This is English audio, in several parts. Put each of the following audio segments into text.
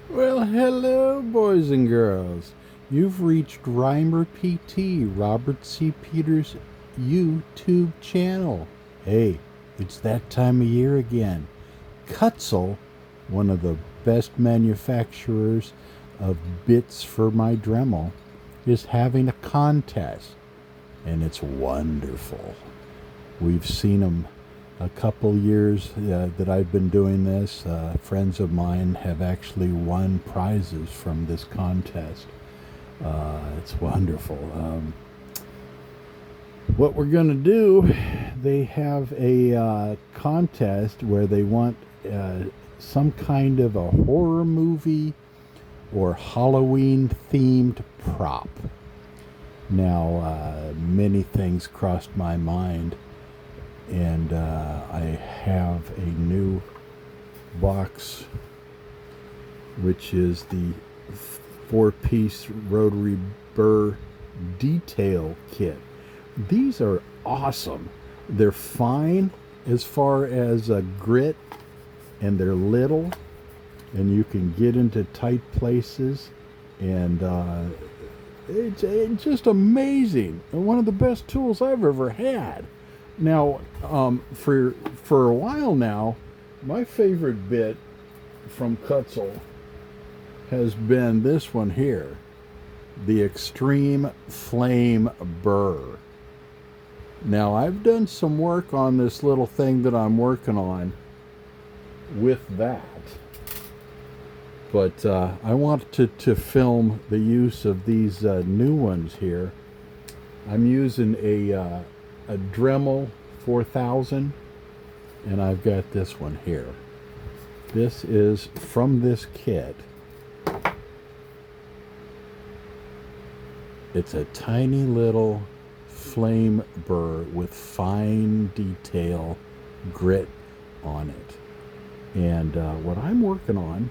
Well, hello, boys and girls. You've reached Rhymer PT, Robert C. Peters' YouTube channel. Hey, it's that time of year again. Kutzall, one of the best manufacturers of bits for my Dremel, is having a contest, and it's wonderful. We've seen them a couple years that I've been doing this. Friends of mine have actually won prizes from this contest. It's wonderful. What we're going to do, they have a contest where they want some kind of a horror movie or Halloween themed prop. Now, many things crossed my mind, and I have a new box, which is the 4-piece rotary burr detail kit. These are awesome. They're fine as far as grit, and they're little, and you can get into tight places, and it's just amazing. One of the best tools I've ever had. Now, for a while now, my favorite bit from Kutzall has been this one here, the Extreme Flame Burr. Now, I've done some work on this little thing that I'm working on with that, but I wanted to film the use of these new ones here. I'm using a Dremel 4000, and I've got this one here. This is from this kit. It's a tiny little flame burr with fine detail grit on it. And what I'm working on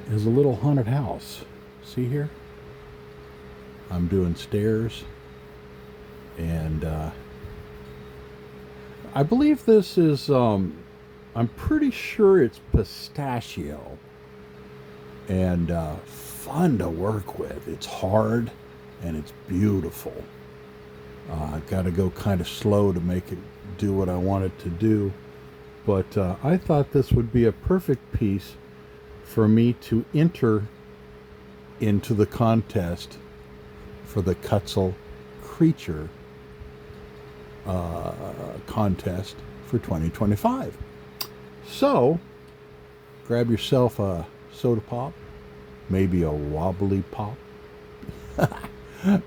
is a little haunted house. See here? I'm doing stairs. And I believe this is, I'm pretty sure it's pistachio. And fun to work with. It's hard and it's beautiful. I've got to go kind of slow to make it do what I want it to do. But I thought this would be a perfect piece for me to enter into the contest for the Kutzall Creature contest for 2025. So, grab yourself a soda pop, maybe a wobbly pop,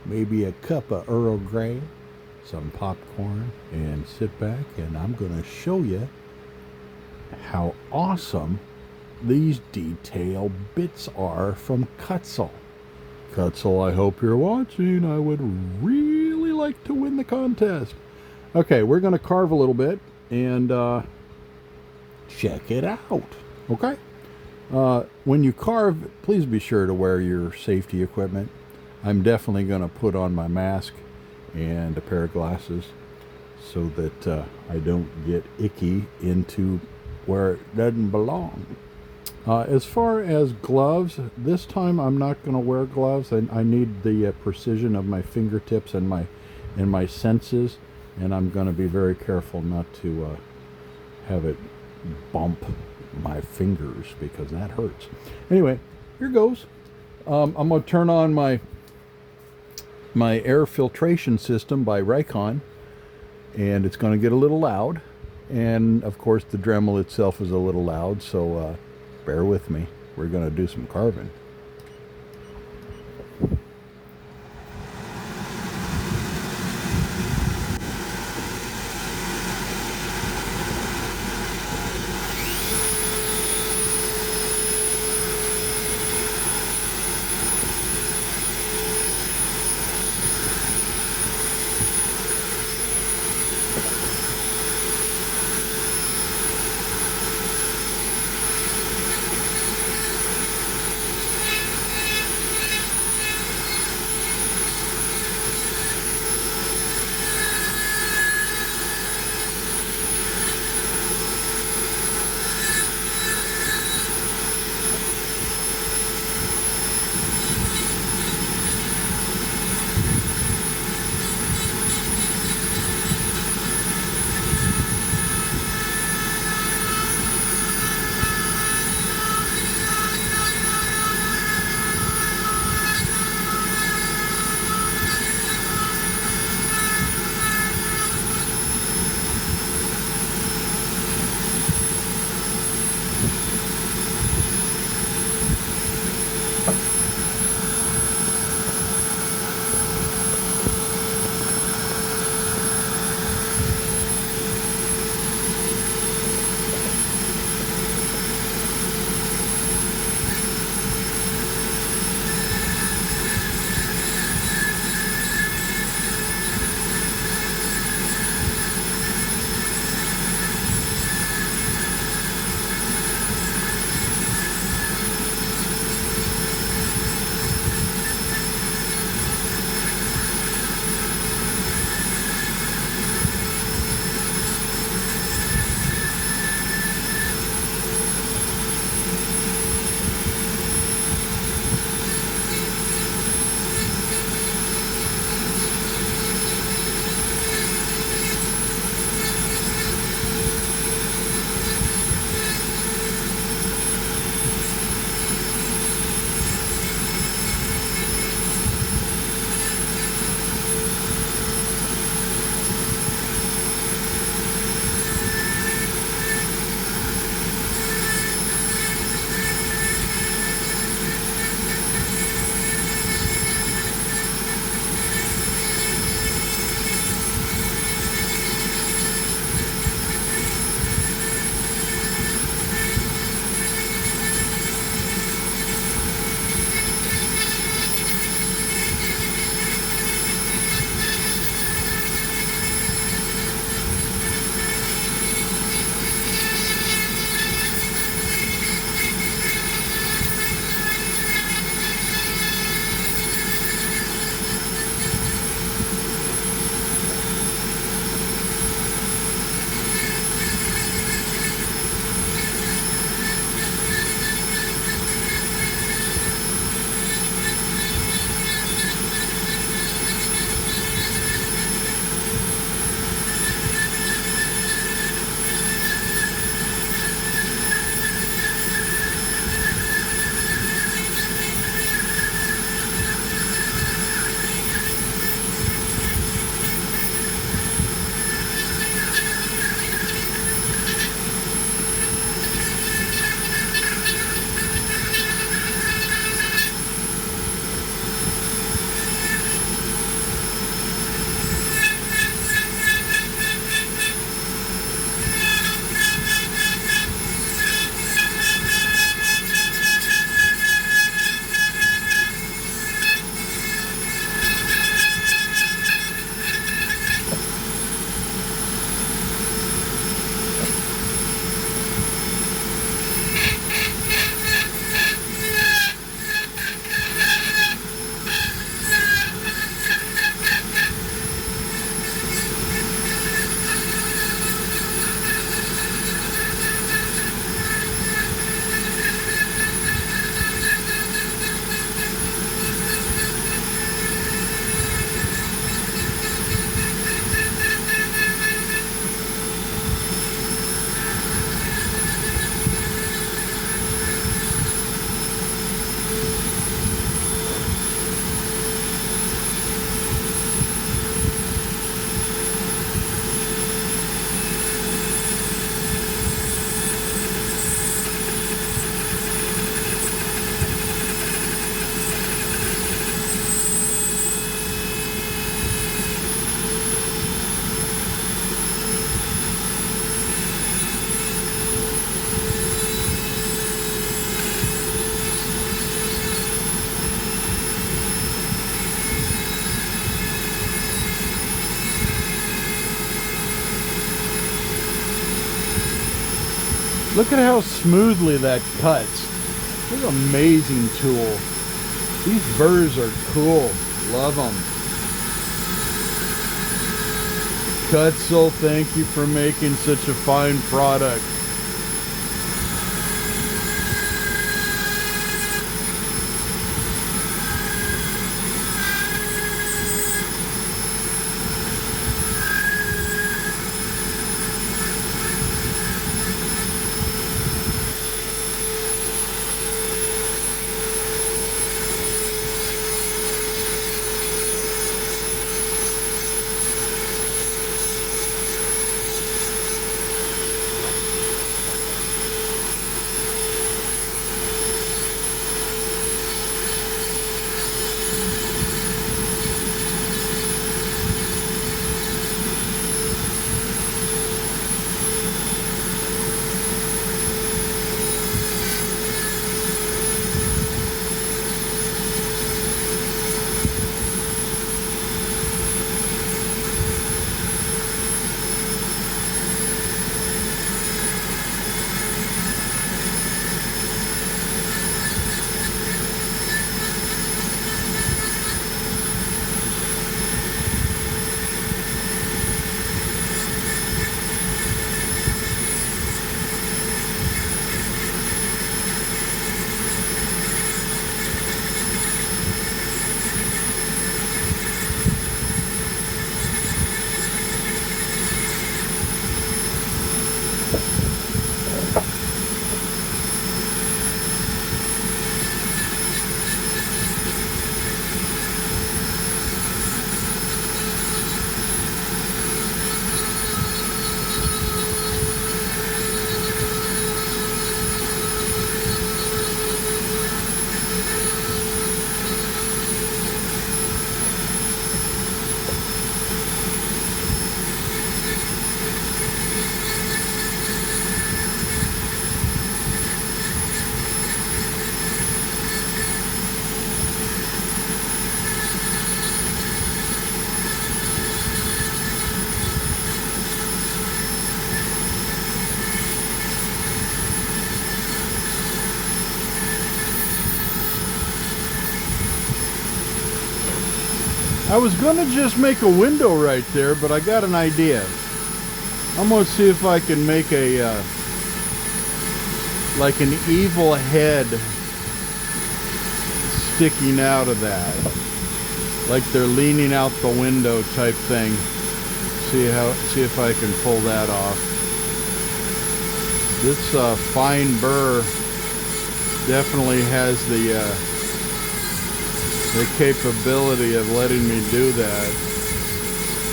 maybe a cup of Earl Grey, some popcorn, and sit back, and I'm going to show you how awesome these detail bits are from Kutzall. Kutzall, I hope you're watching. I would really like to win the contest. Okay, we're going to carve a little bit and check it out. Okay? When you carve, please be sure to wear your safety equipment. I'm definitely going to put on my mask and a pair of glasses so that I don't get icky into where it doesn't belong. As far as gloves, this time I'm not going to wear gloves. I need the precision of my fingertips and my senses, and I'm going to be very careful not to have it bump my fingers because that hurts. Anyway, here goes. I'm going to turn on my air filtration system by Raycon, and it's going to get a little loud. And of course, the Dremel itself is a little loud, so bear with me. We're going to do some carving. Look at how smoothly that cuts. What an amazing tool. These burrs are cool. Love them. Kutzall, thank you for making such a fine product. I was gonna just make a window right there, but I got an idea. I'm gonna see if I can make a like an evil head sticking out of that, like they're leaning out the window type thing. See if I can pull that off. This fine burr definitely has the capability of letting me do that.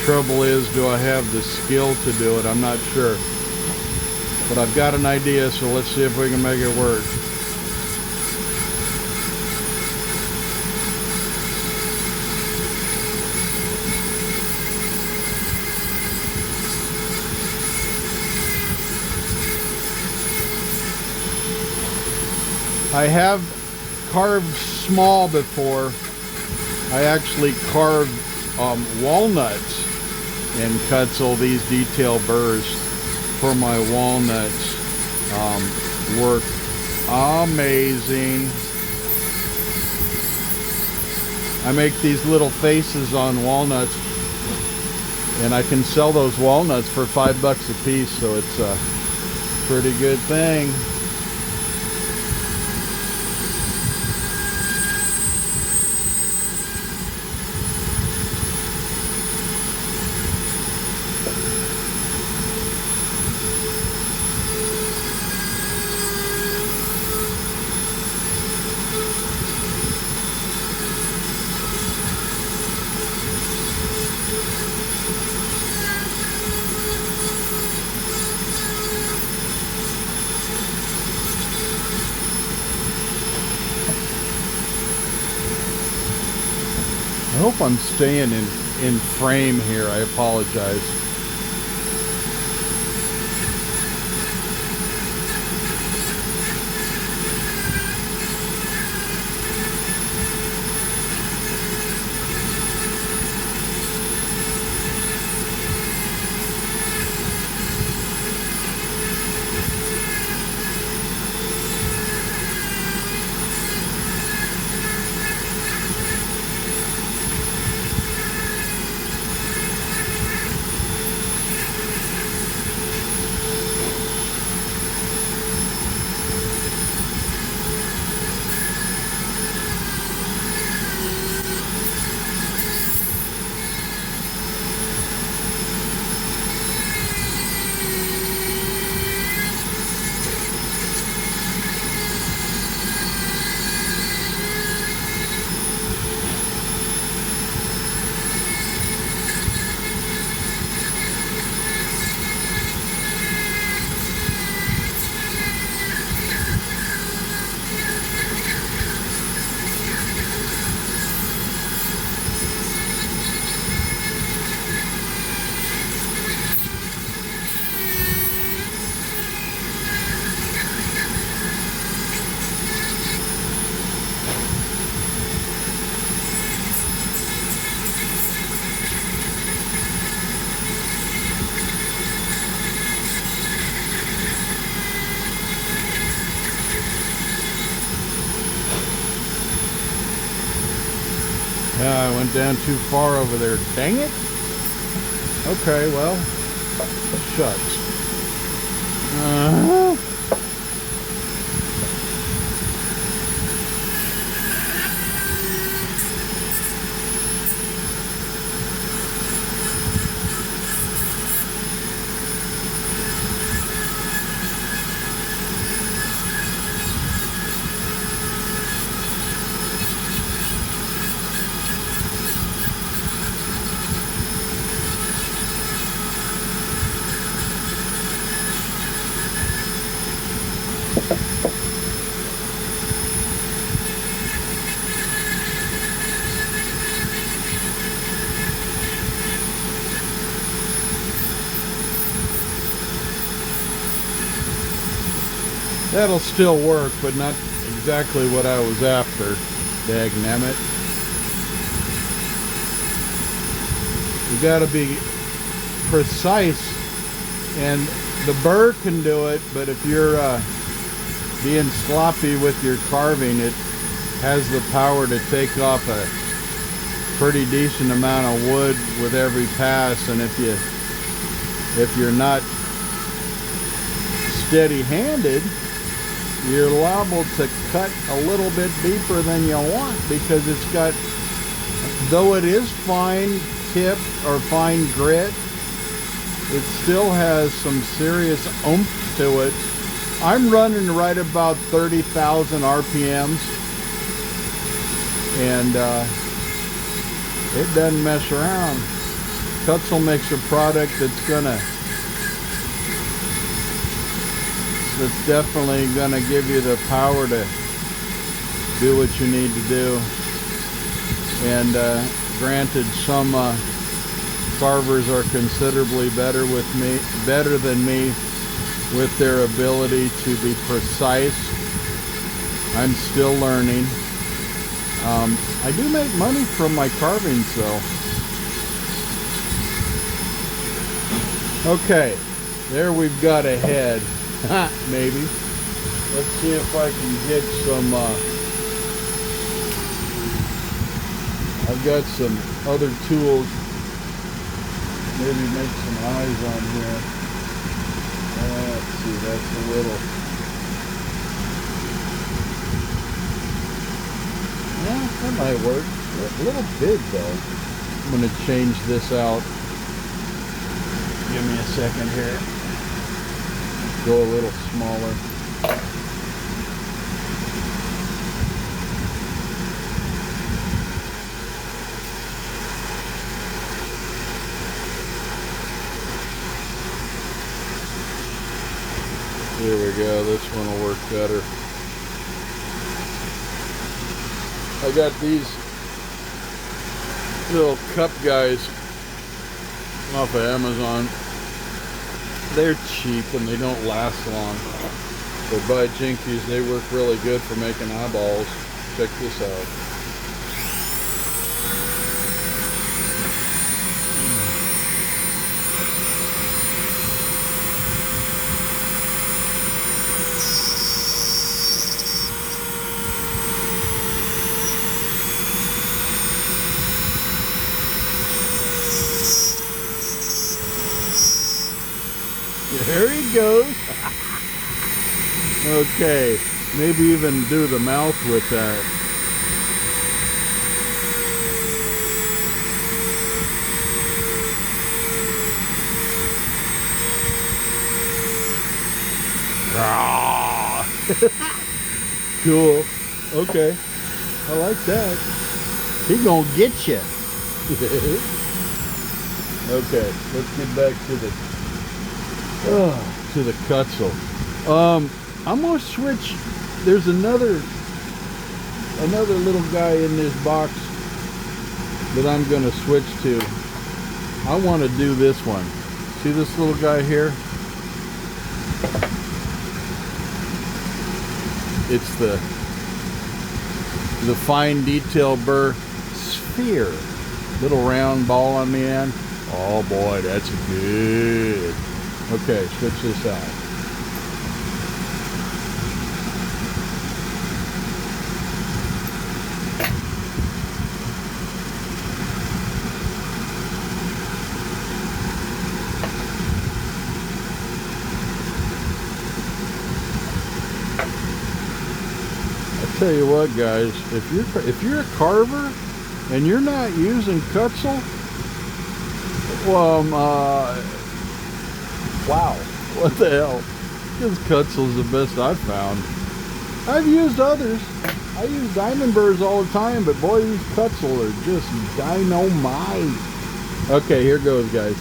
Trouble is, do I have the skill to do it? I'm not sure. But I've got an idea, so let's see if we can make it work. I have carved small before. I actually carved walnuts and Kutzall, these detail burrs for my walnuts. Work amazing. I make these little faces on walnuts, and I can sell those walnuts for $5 a piece, so it's a pretty good thing. I hope I'm staying in frame here. I apologize. I went down too far over there. Dang it. Okay, well, shucks. That'll still work, but not exactly what I was after. Dagnammit. You gotta be precise, and the burr can do it, but if you're being sloppy with your carving, it has the power to take off a pretty decent amount of wood with every pass, and if you're not steady-handed, you're liable to cut a little bit deeper than you want, because it's got, though it is fine tip or fine grit, it still has some serious oomph to it. I'm running right about 30,000 RPMs, and it doesn't mess around. Kutzall makes a product that's definitely gonna give you the power to do what you need to do. And granted, some carvers are considerably better than me with their ability to be precise. I'm still learning. I do make money from my carvings though. Okay, there we've got a head. Maybe. Let's see if I can get some, I've got some other tools. Maybe make some eyes on here. Let's see, that's a little, yeah, that might work. A little big though. I'm going to change this out. Give me a second here. Go a little smaller. There we go, this one will work better. I got these little cup guys off of Amazon. They're cheap and they don't last long. But by jinkies, they work really good for making eyeballs. Check this out. There he goes. Okay, maybe even do the mouth with that. Cool. Okay, I like that. He gonna get you. Okay, let's get back to the Kutzall. I'm gonna switch. There's another little guy in this box that I'm gonna switch to. I want to do this one. See this little guy here? It's the fine detail burr sphere, little round ball on the end. Oh boy, that's good. Okay, switch this out. Tell you what, guys, if you're a carver and you're not using Kutzall, well, wow, what the hell? Because Kutzall's the best I've found. I've used others. I use diamond burrs all the time, but boy, these Kutzall are just dynamite. Okay, here goes, guys.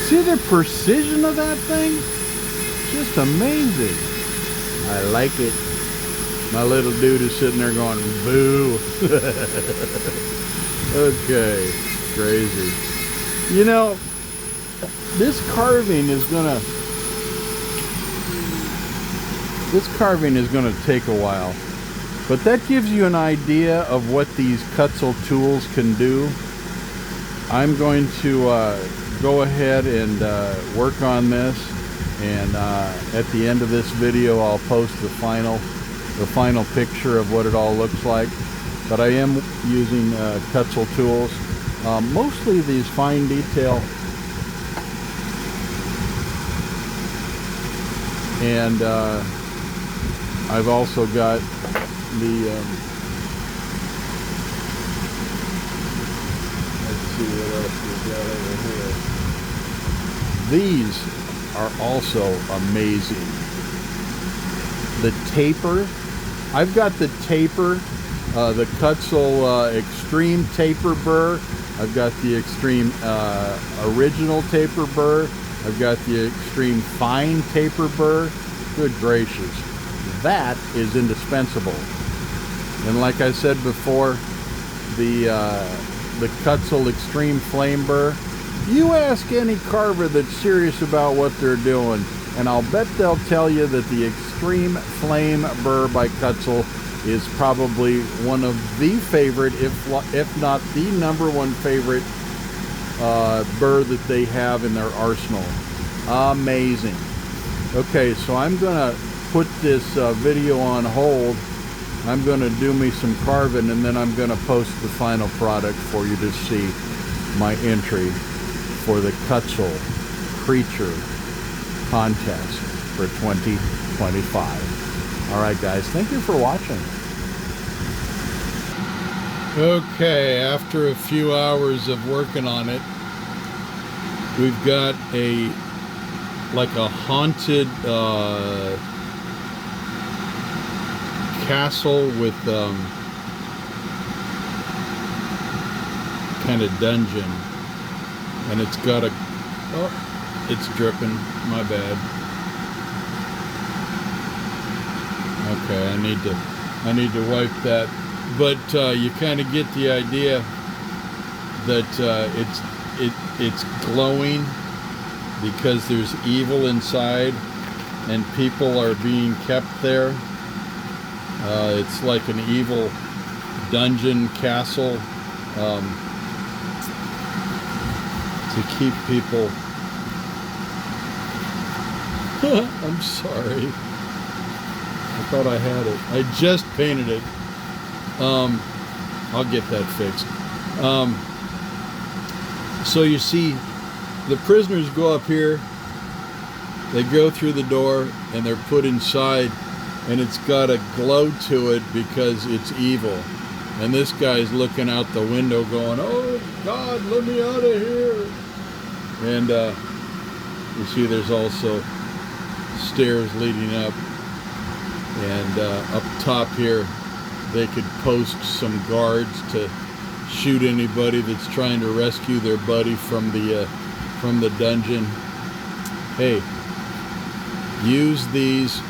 See the precision of that thing? Just amazing. I like it. My little dude is sitting there going, boo. Okay, crazy. You know, this carving is gonna take a while. But that gives you an idea of what these Kutzall tools can do. I'm going to go ahead and work on this, and at the end of this video I'll post the final picture of what it all looks like. But I am using Kutzall tools, mostly these fine detail, and I've also got the let's see what else we've got over here. These are also amazing. The taper, I've got the taper, the Kutzall Extreme Taper Burr. I've got the Extreme Original Taper Burr. I've got the Extreme Fine Taper Burr. Good gracious, that is indispensable. And like I said before, the Kutzall Extreme Flame Burr. You ask any carver that's serious about what they're doing, and I'll bet they'll tell you that the Extreme Flame Burr by Kutzall is probably one of the favorite, if not the #1 favorite burr that they have in their arsenal. Amazing. Okay, so I'm gonna put this video on hold. I'm gonna do me some carving, and then I'm gonna post the final product for you to see my entry for the Kutzall Creature Contest for 2025. All right, guys, thank you for watching. Okay, after a few hours of working on it, we've got like a haunted castle with kind of dungeon, and it's got a, oh, it's dripping, my bad. Okay, I need to wipe that. But you kind of get the idea that it's glowing because there's evil inside and people are being kept there. It's like an evil dungeon castle to keep people. I'm sorry. I thought I had it. I just painted it. I'll get that fixed. So you see, the prisoners go up here, they go through the door, and they're put inside, and it's got a glow to it because it's evil. And this guy's looking out the window going, oh God, let me out of here. And you see there's also stairs leading up, and up top here they could post some guards to shoot anybody that's trying to rescue their buddy from the dungeon. Hey, use these.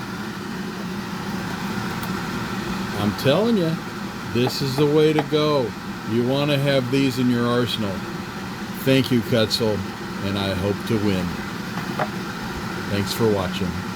I'm telling you, this is the way to go. You want to have these in your arsenal. Thank you, Kutzall, and I hope to win. Thanks for watching.